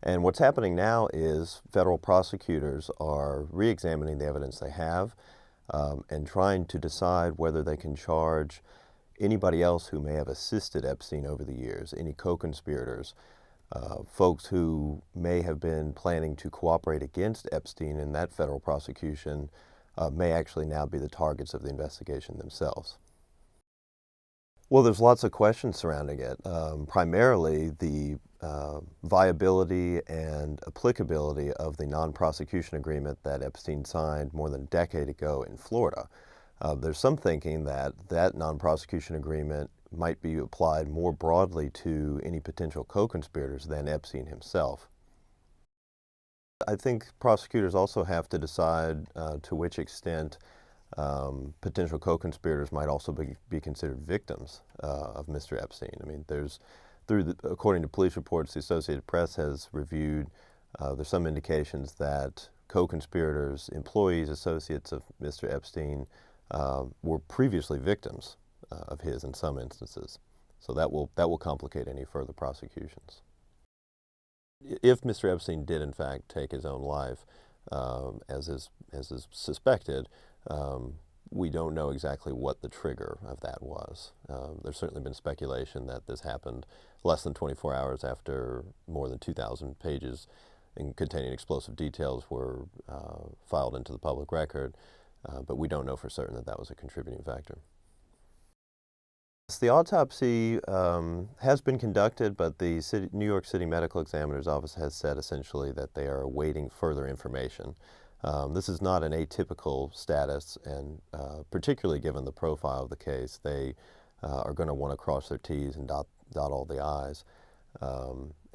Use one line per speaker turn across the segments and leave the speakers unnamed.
And what's happening now is federal prosecutors are re-examining the evidence they have and trying to decide whether they can charge anybody else who may have assisted Epstein over the years, any co-conspirators, folks who may have been planning to cooperate against Epstein in that federal prosecution may actually now be the targets of the investigation themselves. Well, there's lots of questions surrounding it. Primarily, the viability and applicability of the non-prosecution agreement that Epstein signed more than a decade ago in Florida. There's some thinking that that non-prosecution agreement might be applied more broadly to any potential co-conspirators than Epstein himself. I think prosecutors also have to decide to which extent potential co-conspirators might also be considered victims of Mr. Epstein. I mean, according to police reports, the Associated Press has reviewed, there's some indications that co-conspirators, employees, associates of Mr. Epstein were previously victims of his in some instances. So that will complicate any further prosecutions. If Mr. Epstein did in fact take his own life, as is suspected, we don't know exactly what the trigger of that was. There's certainly been speculation that this happened less than 24 hours after more than 2,000 pages containing explosive details were filed into the public record, but we don't know for certain that that was a contributing factor. The autopsy has been conducted, but the New York City Medical Examiner's Office has said essentially that they are awaiting further information. This is not an atypical status, and particularly given the profile of the case, they are going to want to cross their T's and dot all the I's.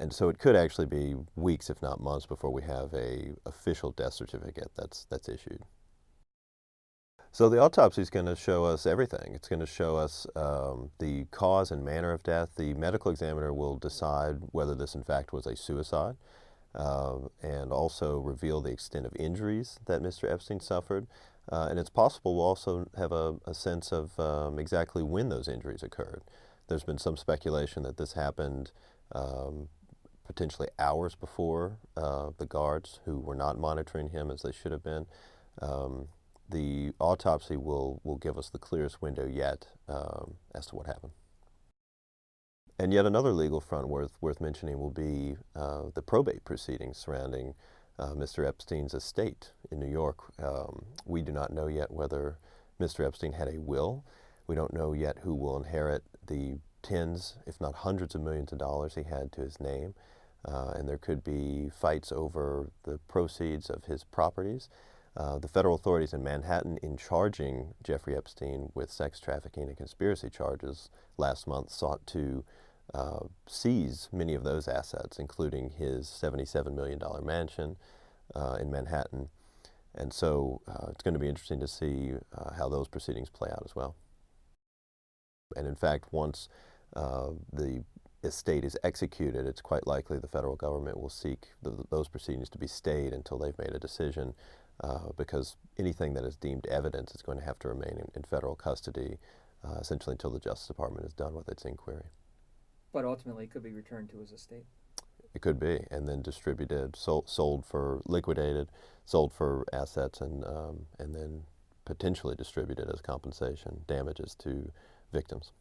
And so it could actually be weeks, if not months, before we have an official death certificate that's issued. So the autopsy is going to show us everything. It's going to show us the cause and manner of death. The medical examiner will decide whether this in fact was a suicide, and also reveal the extent of injuries that Mr. Epstein suffered. And it's possible we'll also have a sense of exactly when those injuries occurred. There's been some speculation that this happened potentially hours before the guards, who were not monitoring him as they should have been. The autopsy will give us the clearest window yet as to what happened. And yet another legal front worth mentioning will be the probate proceedings surrounding Mr. Epstein's estate in New York. We do not know yet whether Mr. Epstein had a will. We don't know yet who will inherit the tens, if not hundreds of millions of dollars he had to his name. And there could be fights over the proceeds of his properties. The federal authorities in Manhattan, in charging Jeffrey Epstein with sex trafficking and conspiracy charges last month, sought to seize many of those assets, including his $77 million mansion in Manhattan. And so it's going to be interesting to see how those proceedings play out as well. And in fact, once the estate is executed, it's quite likely the federal government will seek those proceedings to be stayed until they've made a decision. Because anything that is deemed evidence is going to have to remain in federal custody, essentially until the Justice Department is done with its inquiry.
But ultimately, it could be returned to his estate.
It could be, and then distributed, sold for liquidated, sold for assets, and then potentially distributed as compensation, damages to victims.